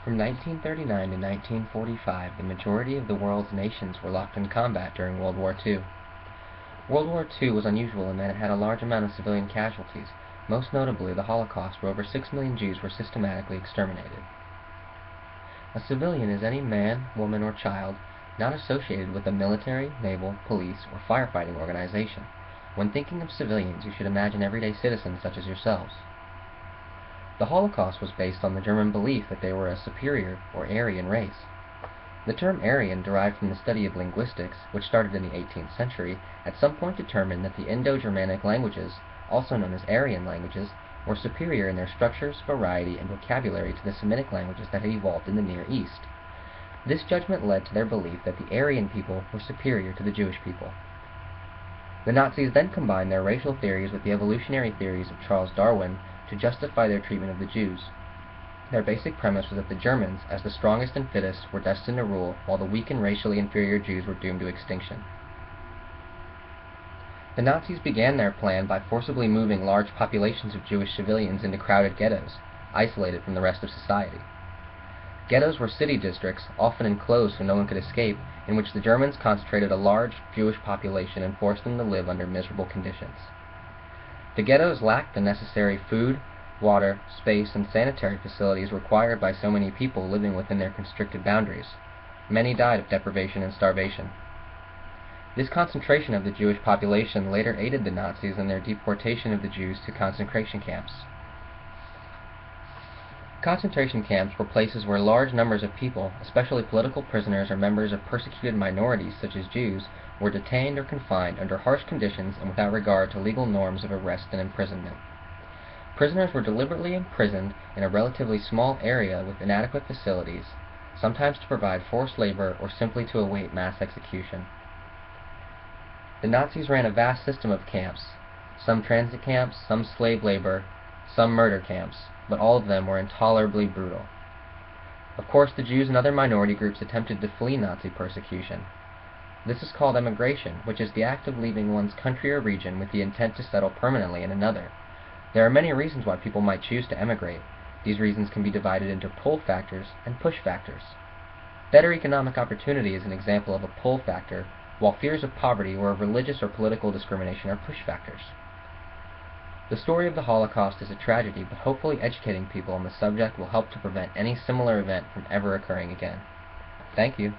From 1939 to 1945, the majority of the world's nations were locked in combat during World War II. World War II was unusual in that it had a large amount of civilian casualties, most notably the Holocaust, where over 6 million Jews were systematically exterminated. A civilian is any man, woman, or child not associated with a military, naval, police, or firefighting organization. When thinking of civilians, you should imagine everyday citizens such as yourselves. The Holocaust was based on the German belief that they were a superior or Aryan race. The term Aryan, derived from the study of linguistics, which started in the 18th century, at some point determined that the Indo-Germanic languages, also known as Aryan languages, were superior in their structures, variety, and vocabulary to the Semitic languages that had evolved in the Near East. This judgment led to their belief that the Aryan people were superior to the Jewish people. The Nazis then combined their racial theories with the evolutionary theories of Charles Darwin to justify their treatment of the Jews. Their basic premise was that the Germans, as the strongest and fittest, were destined to rule, while the weak and racially inferior Jews were doomed to extinction. The Nazis began their plan by forcibly moving large populations of Jewish civilians into crowded ghettos, isolated from the rest of society. Ghettos were city districts, often enclosed so no one could escape, in which the Germans concentrated a large Jewish population and forced them to live under miserable conditions. The ghettos lacked the necessary food, water, space, and sanitary facilities required by so many people living within their constricted boundaries. Many died of deprivation and starvation. This concentration of the Jewish population later aided the Nazis in their deportation of the Jews to concentration camps. Concentration camps were places where large numbers of people, especially political prisoners or members of persecuted minorities such as Jews, were detained or confined under harsh conditions and without regard to legal norms of arrest and imprisonment. Prisoners were deliberately imprisoned in a relatively small area with inadequate facilities, sometimes to provide forced labor or simply to await mass execution. The Nazis ran a vast system of camps, some transit camps, some slave labor, some murder camps, but all of them were intolerably brutal. Of course, the Jews and other minority groups attempted to flee Nazi persecution. This is called emigration, which is the act of leaving one's country or region with the intent to settle permanently in another. There are many reasons why people might choose to emigrate. These reasons can be divided into pull factors and push factors. Better economic opportunity is an example of a pull factor, while fears of poverty or of religious or political discrimination are push factors. The story of the Holocaust is a tragedy, but hopefully educating people on the subject will help to prevent any similar event from ever occurring again. Thank you.